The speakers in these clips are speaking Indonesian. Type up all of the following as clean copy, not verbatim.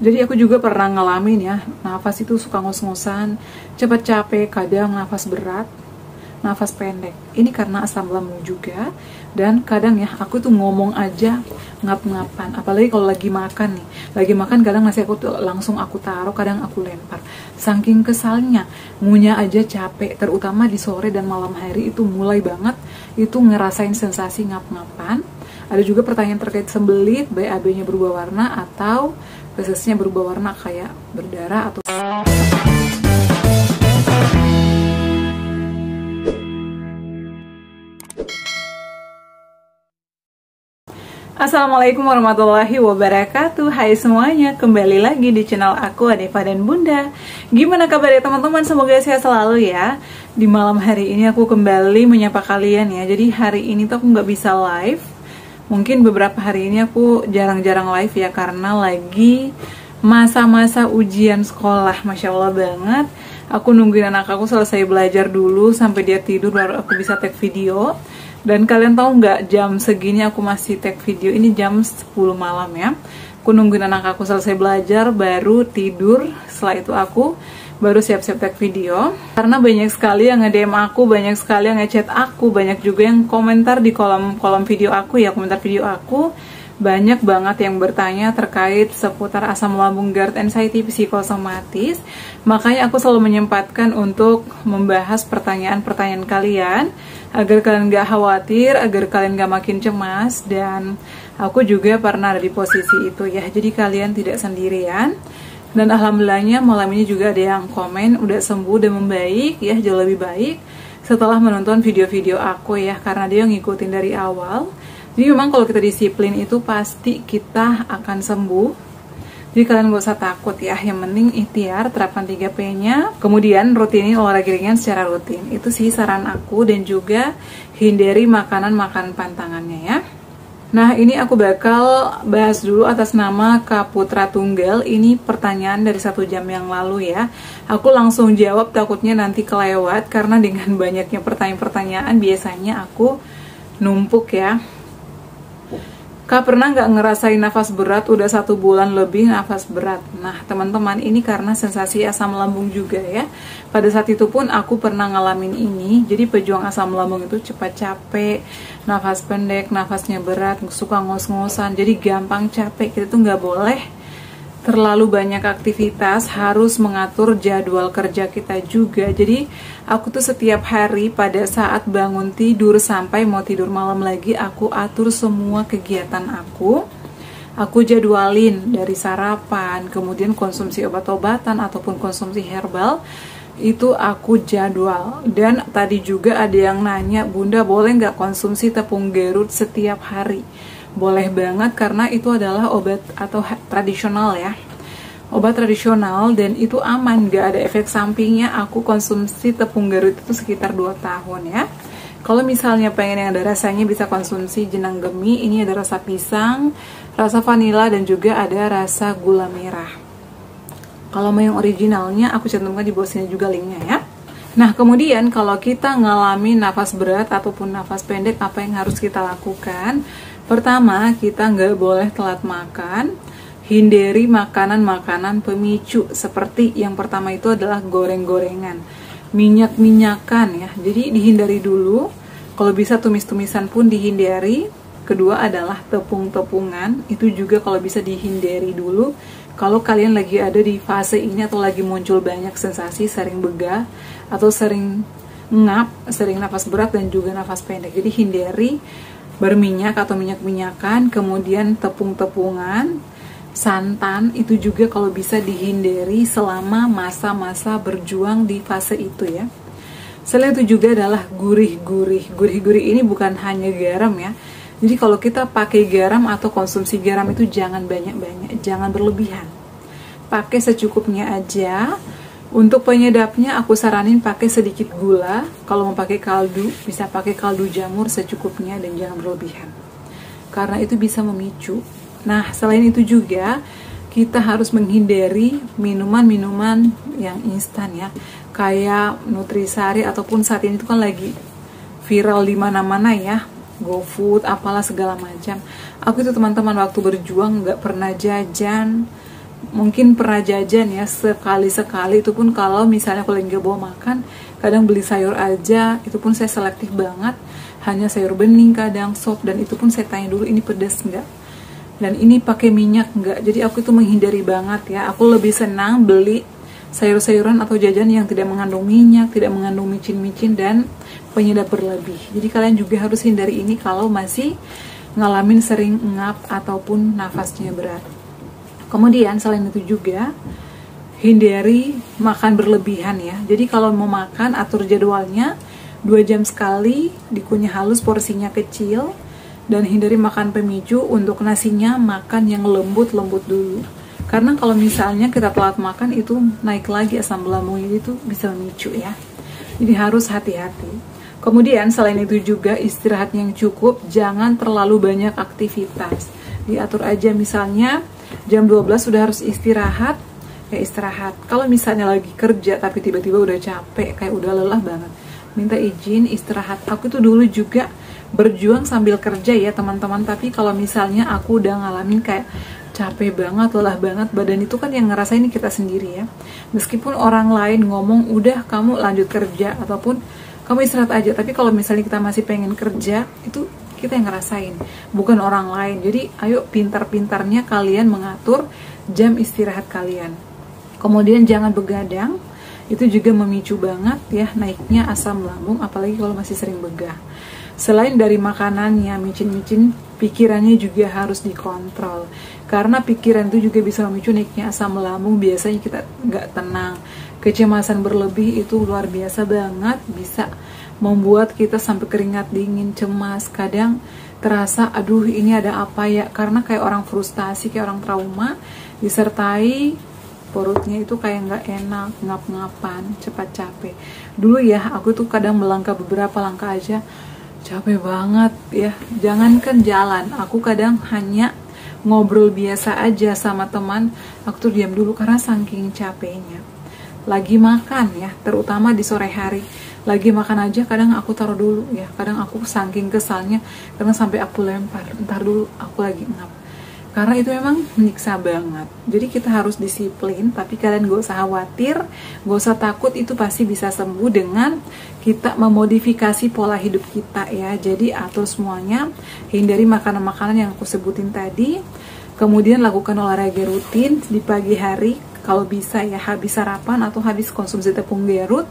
Jadi aku juga pernah ngalamin ya, nafas itu suka ngos-ngosan, cepat capek, kadang nafas berat, nafas pendek. Ini karena asam lambung juga. Dan kadang ya aku tuh ngomong aja ngap-ngapan, apalagi kalau lagi makan nih. Lagi makan kadang nasi aku tuh langsung aku taruh, kadang aku lempar. Saking kesalnya, ngunyah aja capek, terutama di sore dan malam hari itu mulai banget itu ngerasain sensasi ngap-ngapan. Ada juga pertanyaan terkait sembelit, BAB-nya berubah warna atau fesesnya berubah warna kayak berdarah atau Assalamualaikum warahmatullahi wabarakatuh. Hai semuanya, kembali lagi di channel aku Hanifah dan Bunda. Gimana kabar ya teman-teman? Semoga sehat selalu ya. Di malam hari ini aku kembali menyapa kalian ya. Jadi hari ini tuh aku nggak bisa live. Mungkin beberapa hari ini aku jarang-jarang live ya, karena lagi masa-masa ujian sekolah. Masya Allah banget. Aku nungguin anak aku selesai belajar dulu sampai dia tidur baru aku bisa tag video. Dan kalian tahu nggak, jam segini aku masih tag video. Ini jam 10 malam ya. Aku nungguin anak aku selesai belajar baru tidur. Setelah itu aku baru siap-siap tag video. Karena banyak sekali yang nge-DM aku, banyak sekali yang nge-chat aku, banyak juga yang komentar di kolom video aku ya, komentar video aku. Banyak banget yang bertanya terkait seputar asam lambung, GERD, anxiety, psikosomatis. Makanya aku selalu menyempatkan untuk membahas pertanyaan-pertanyaan kalian agar kalian gak khawatir, agar kalian gak makin cemas. Dan aku juga pernah ada di posisi itu ya, jadi kalian tidak sendirian. Dan alhamdulillahnya malam ini juga ada yang komen udah sembuh dan membaik ya, jauh lebih baik setelah menonton video-video aku ya, karena dia ngikutin dari awal. Jadi memang kalau kita disiplin itu pasti kita akan sembuh. Jadi kalian gak usah takut ya, yang penting ikhtiar, terapkan 3P-nya. Kemudian rutinin olahraga ringan secara rutin. Itu sih saran aku, dan juga hindari makanan pantangannya ya. Nah, ini aku bakal bahas dulu atas nama Kak Putra Tunggal. Ini pertanyaan dari 1 jam yang lalu ya. Aku langsung jawab, takutnya nanti kelewat, karena dengan banyaknya pertanyaan-pertanyaan biasanya aku numpuk ya. Kak, pernah nggak ngerasain nafas berat? Udah 1 bulan lebih nafas berat. Nah teman-teman, ini karena sensasi asam lambung juga ya. Pada saat itu pun aku pernah ngalamin ini. Jadi pejuang asam lambung itu cepat capek, nafas pendek, nafasnya berat, suka ngos-ngosan. Jadi gampang capek. Kita tuh nggak boleh terlalu banyak aktivitas, harus mengatur jadwal kerja kita juga. Jadi aku tuh setiap hari pada saat bangun tidur sampai mau tidur malam lagi, aku atur semua kegiatan aku. Aku jadwalin dari sarapan, kemudian konsumsi obat-obatan ataupun konsumsi herbal, itu aku jadwal. Dan tadi juga ada yang nanya, Bunda boleh nggak konsumsi tepung Garut setiap hari? Boleh banget, karena itu adalah obat atau tradisional ya, obat tradisional, dan itu aman, gak ada efek sampingnya. Aku konsumsi tepung Garut itu sekitar 2 tahun ya. Kalau misalnya pengen yang ada rasanya, bisa konsumsi jenang gemi. Ini ada rasa pisang, rasa vanila, dan juga ada rasa gula merah. Kalau mau yang originalnya aku cantumkan di bawah sini juga linknya ya. Nah kemudian kalau kita ngalami nafas berat ataupun nafas pendek, apa yang harus kita lakukan? Pertama, kita nggak boleh telat makan. Hindari makanan-makanan pemicu, seperti yang pertama itu adalah goreng-gorengan, minyak-minyakan ya. Jadi dihindari dulu. Kalau bisa tumis-tumisan pun dihindari. Kedua adalah tepung-tepungan, itu juga kalau bisa dihindari dulu. Kalau kalian lagi ada di fase ini atau lagi muncul banyak sensasi, sering begah atau sering ngap, sering nafas berat dan juga nafas pendek, jadi hindari berminyak atau minyak-minyakan. Kemudian tepung-tepungan, santan, itu juga kalau bisa dihindari selama masa-masa berjuang di fase itu ya. Selain itu juga adalah gurih-gurih. Gurih-gurih ini bukan hanya garam ya. Jadi kalau kita pakai garam atau konsumsi garam itu jangan banyak-banyak, jangan berlebihan. Pakai secukupnya aja. Untuk penyedapnya aku saranin pakai sedikit gula. Kalau mau pakai kaldu, bisa pakai kaldu jamur secukupnya dan jangan berlebihan, karena itu bisa memicu. Nah selain itu juga kita harus menghindari minuman-minuman yang instan ya, kayak Nutrisari ataupun saat ini itu kan lagi viral di mana-mana ya, GoFood, apalah segala macam. Aku itu teman-teman waktu berjuang nggak pernah jajan mungkin pernah jajan ya, sekali-sekali, itu pun kalau misalnya aku lagi gak bawa makan. Kadang beli sayur aja, itu pun saya selektif banget, hanya sayur bening, kadang sop, dan itu pun saya tanya dulu ini pedas enggak, dan ini pakai minyak enggak. Jadi aku itu menghindari banget ya. Aku lebih senang beli sayur-sayuran atau jajan yang tidak mengandung minyak, tidak mengandung micin-micin dan penyedap berlebih. Jadi kalian juga harus hindari ini kalau masih ngalamin sering ngap ataupun nafasnya berat. Kemudian selain itu juga hindari makan berlebihan ya. Jadi kalau mau makan, atur jadwalnya 2 jam sekali, dikunyah halus, porsinya kecil, dan hindari makan pemicu. Untuk nasinya makan yang lembut-lembut dulu, karena kalau misalnya kita telat makan itu naik lagi asam lambungnya, itu bisa memicu ya. Jadi harus hati-hati. Kemudian selain itu juga istirahat yang cukup, jangan terlalu banyak aktivitas. Diatur aja, misalnya jam 12 sudah harus istirahat, ya istirahat. Kalau misalnya lagi kerja tapi tiba-tiba udah capek, kayak udah lelah banget, minta izin istirahat. Aku tuh dulu juga berjuang sambil kerja ya teman-teman, tapi kalau misalnya aku udah ngalamin kayak capek banget, lelah banget, badan itu kan yang ngerasain kita sendiri ya. Meskipun orang lain ngomong udah kamu lanjut kerja ataupun kamu istirahat aja, tapi kalau misalnya kita masih pengen kerja, itu kita yang ngerasain, bukan orang lain. Jadi ayo pintar-pintarnya kalian mengatur jam istirahat kalian. Kemudian jangan begadang, itu juga memicu banget ya naiknya asam lambung, apalagi kalau masih sering begah. Selain dari makanannya, micin-micin, pikirannya juga harus dikontrol, karena pikiran itu juga bisa memicu naiknya asam lambung. Biasanya kita nggak tenang, kecemasan berlebih itu luar biasa banget, bisa membuat kita sampai keringat dingin, cemas, kadang terasa aduh ini ada apa ya, karena kayak orang frustasi, kayak orang trauma, disertai perutnya itu kayak nggak enak, ngap-ngapan, cepat capek. Dulu ya aku tuh kadang melangkah beberapa langkah aja capek banget ya. Jangankan jalan, aku kadang hanya ngobrol biasa aja sama teman, aku tuh diam dulu karena saking capeknya. Lagi makan ya, terutama di sore hari, lagi makan aja kadang aku taruh dulu ya. Kadang aku saking kesalnya karena sampai aku lempar, entar dulu aku lagi ngap. Karena itu memang menyiksa banget. Jadi kita harus disiplin, tapi kalian gak usah khawatir, gak usah takut, itu pasti bisa sembuh dengan kita memodifikasi pola hidup kita ya. Jadi atur semuanya, hindari makanan-makanan yang aku sebutin tadi. Kemudian lakukan olahraga rutin di pagi hari, kalau bisa ya habis sarapan atau habis konsumsi tepung Garut.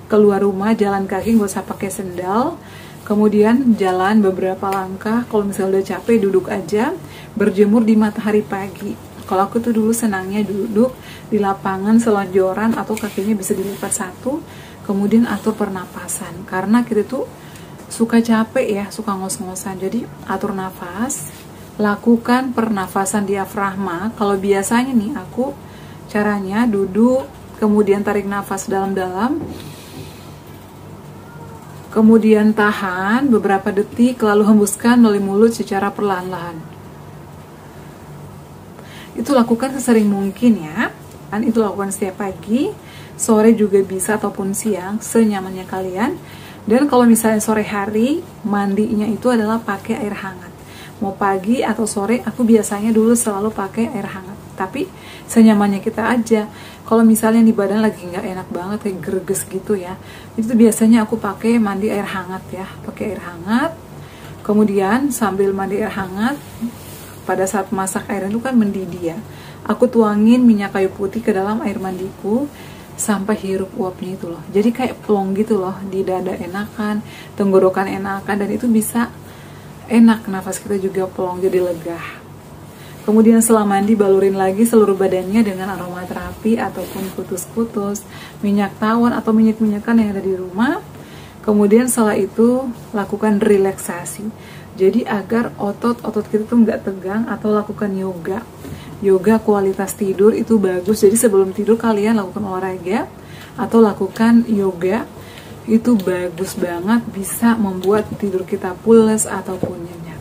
Keluar rumah jalan kaki, gak usah pakai sendal. Kemudian jalan beberapa langkah, kalau misalnya udah capek duduk aja, berjemur di matahari pagi. Kalau aku tuh dulu senangnya duduk di lapangan selonjoran atau kakinya bisa dilipat satu, kemudian atur pernapasan. Karena kita tuh suka capek ya, suka ngos-ngosan. Jadi atur nafas, lakukan pernafasan diafragma. Kalau biasanya nih aku caranya duduk, kemudian tarik nafas dalam-dalam, kemudian tahan beberapa detik, lalu hembuskan melalui mulut secara perlahan-lahan. Itu lakukan sesering mungkin ya. Dan itu lakukan setiap pagi, sore juga bisa ataupun siang, senyamannya kalian. Dan kalau misalnya sore hari, mandinya itu adalah pakai air hangat. Mau pagi atau sore, aku biasanya dulu selalu pakai air hangat. Tapi senyamannya kita aja. Kalau misalnya di badan lagi nggak enak banget, kayak greges gitu ya, itu biasanya aku pakai mandi air hangat ya, pakai air hangat. Kemudian sambil mandi air hangat, pada saat masak air itu kan mendidih ya, aku tuangin minyak kayu putih ke dalam air mandiku sampai hirup uapnya itu loh. Jadi kayak plong gitu loh, di dada enakan, tenggorokan enakan, dan itu bisa enak, nafas kita juga plong, jadi lega. Kemudian setelah mandi, balurin lagi seluruh badannya dengan aromaterapi ataupun kutus-kutus, minyak tawon atau minyak-minyakan yang ada di rumah. Kemudian setelah itu lakukan relaksasi. Jadi agar otot-otot kita tuh nggak tegang, atau lakukan yoga. Yoga kualitas tidur itu bagus. Jadi sebelum tidur kalian lakukan olahraga atau lakukan yoga. Itu bagus banget, bisa membuat tidur kita pules ataupun nyenyak.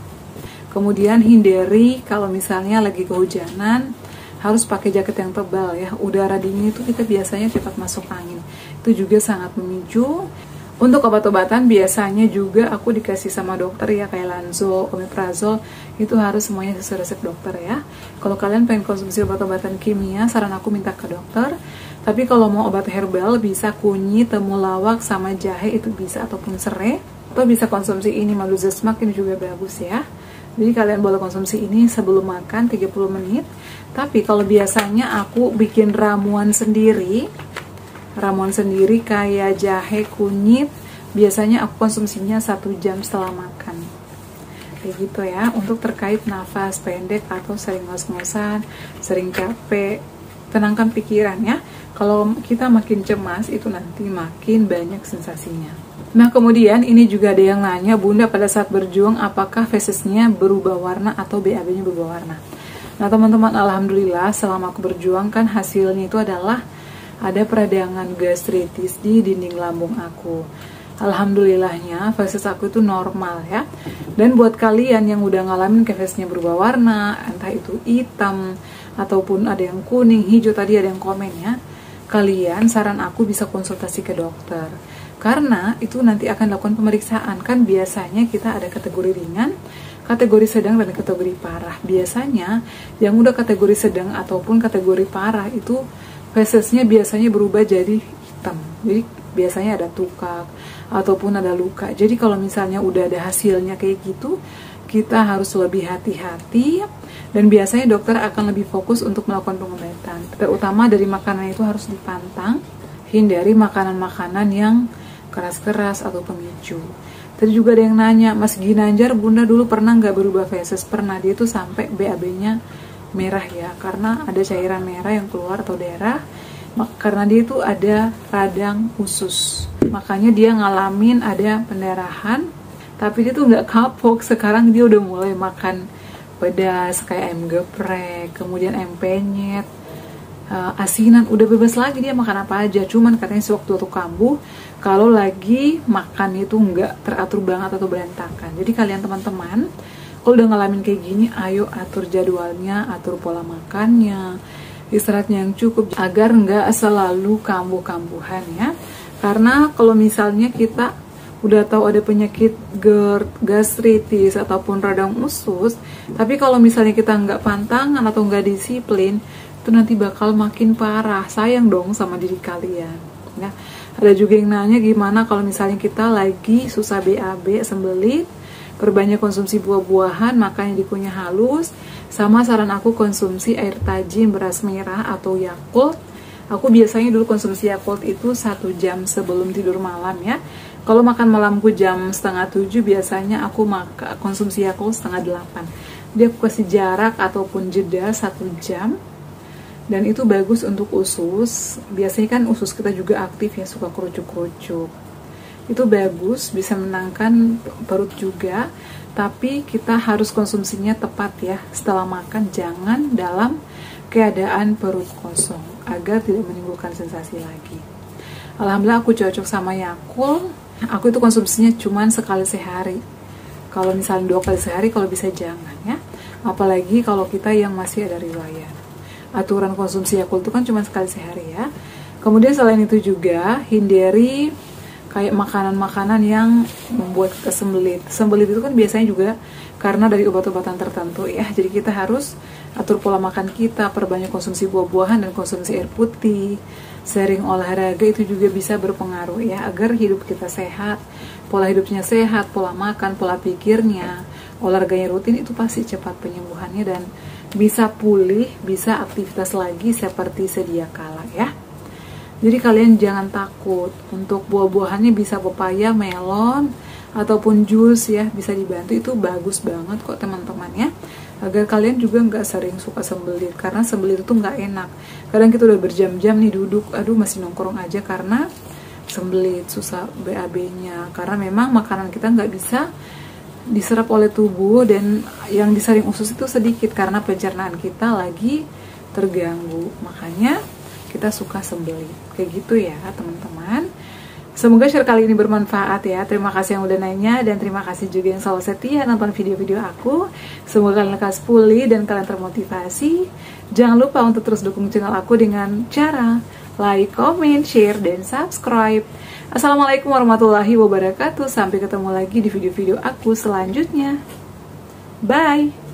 Kemudian hindari kalau misalnya lagi kehujanan, harus pakai jaket yang tebal ya. Udara dingin itu kita biasanya cepat masuk angin. Itu juga sangat memicu Untuk obat-obatan biasanya juga aku dikasih sama dokter ya, kayak Lanzol, Omeprazol, itu harus semuanya sesuai resep dokter ya. Kalau kalian pengen konsumsi obat-obatan kimia, saran aku minta ke dokter. Tapi kalau mau obat herbal bisa kunyit, temulawak, sama jahe itu bisa, ataupun serai. Atau bisa konsumsi ini Maluzasmak, ini juga bagus ya. Jadi kalian boleh konsumsi ini sebelum makan 30 menit. Tapi kalau biasanya aku bikin ramuan sendiri kayak jahe, kunyit, biasanya aku konsumsinya 1 jam setelah makan. Kayak gitu ya, untuk terkait nafas pendek atau sering ngos-ngosan, sering capek, tenangkan pikiran ya. Kalau kita makin cemas itu nanti makin banyak sensasinya. Nah kemudian ini juga ada yang nanya, Bunda pada saat berjuang apakah fesesnya berubah warna atau BAB-nya berubah warna. Nah teman-teman, alhamdulillah selama aku berjuang kan hasilnya itu adalah ada peradangan gastritis di dinding lambung aku. Alhamdulillahnya feses aku itu normal ya. Dan buat kalian yang udah ngalamin fesesnya berubah warna, entah itu hitam ataupun ada yang kuning, hijau, tadi ada yang komen ya, kalian saran aku bisa konsultasi ke dokter. Karena itu nanti akan lakukan pemeriksaan. Kan biasanya kita ada kategori ringan, kategori sedang, dan kategori parah. Biasanya yang udah kategori sedang ataupun kategori parah itu fesesnya biasanya berubah jadi hitam. Jadi biasanya ada tukak ataupun ada luka. Jadi kalau misalnya udah ada hasilnya kayak gitu, kita harus lebih hati-hati. Dan biasanya dokter akan lebih fokus untuk melakukan pengobatan. Terutama dari makanan itu harus dipantang. Hindari makanan-makanan yang keras-keras atau pemicu. Tadi juga ada yang nanya, Mas Ginanjar, Bunda dulu pernah nggak berubah feses? Pernah, dia itu sampai BAB-nya merah ya, karena ada cairan merah yang keluar atau darah, karena dia itu ada radang usus, makanya dia ngalamin ada pendarahan. Tapi dia tuh nggak kapok. Sekarang dia udah mulai makan pedas kayak ayam geprek, kemudian ayam penyet, asinan, udah bebas lagi dia makan apa aja. Cuman katanya sewaktu kambuh, kalau lagi makan itu nggak teratur banget atau berantakan. Jadi kalian teman-teman, kalau udah ngalamin kayak gini, ayo atur jadwalnya, atur pola makannya, istirahatnya yang cukup, agar nggak selalu kambuh-kambuhan ya. Karena kalau misalnya kita udah tahu ada penyakit GERD, gastritis, ataupun radang usus, tapi kalau misalnya kita nggak pantangan atau nggak disiplin, itu nanti bakal makin parah. Sayang dong sama diri kalian ya. Ada juga yang nanya, gimana kalau misalnya kita lagi susah BAB, sembelit, perbanyak konsumsi buah-buahan, makanya dikunyah halus, sama saran aku konsumsi air tajin beras merah atau Yakult. Aku biasanya dulu konsumsi Yakult itu 1 jam sebelum tidur malam ya. Kalau makan malamku jam 6:30, biasanya aku konsumsi Yakult 7:30. Dia aku kasih jarak ataupun jeda 1 jam. Dan itu bagus untuk usus. Biasanya kan usus kita juga aktif ya, suka kerucuk-kerucuk. Itu bagus, bisa menangkan perut juga. Tapi kita harus konsumsinya tepat ya. Setelah makan jangan dalam keadaan perut kosong, agar tidak menimbulkan sensasi lagi. Alhamdulillah aku cocok sama Yakult. Aku itu konsumsinya cuma sekali sehari. Kalau misalnya 2 kali sehari, kalau bisa jangan ya. Apalagi kalau kita yang masih ada riwayat. Aturan konsumsi Yakult itu kan cuma sekali sehari ya. Kemudian selain itu juga hindari kayak makanan-makanan yang membuat kita sembelit. Sembelit itu kan biasanya juga karena dari obat-obatan tertentu ya. Jadi kita harus atur pola makan kita, perbanyak konsumsi buah-buahan dan konsumsi air putih. Sering olahraga itu juga bisa berpengaruh ya, agar hidup kita sehat. Pola hidupnya sehat, pola makan, pola pikirnya, olahraganya rutin, itu pasti cepat penyembuhannya dan bisa pulih, bisa aktivitas lagi seperti sedia kala ya. Jadi kalian jangan takut. Untuk buah-buahannya bisa pepaya, melon, ataupun jus ya, bisa dibantu. Itu bagus banget kok teman-teman ya. Agar kalian juga nggak sering suka sembelit, karena sembelit itu nggak enak. Kadang kita udah berjam-jam nih duduk, aduh masih nongkrong aja karena sembelit, susah BAB-nya. Karena memang makanan kita nggak bisa diserap oleh tubuh, dan yang disaring usus itu sedikit karena pencernaan kita lagi terganggu. Makanya kita suka sembelit. Kayak gitu ya teman-teman. Semoga share kali ini bermanfaat ya. Terima kasih yang udah nanya, dan terima kasih juga yang selalu setia nonton video-video aku. Semoga kalian lekas pulih dan kalian termotivasi. Jangan lupa untuk terus dukung channel aku dengan cara like, comment, share, dan subscribe. Assalamualaikum warahmatullahi wabarakatuh. Sampai ketemu lagi di video-video aku selanjutnya. Bye!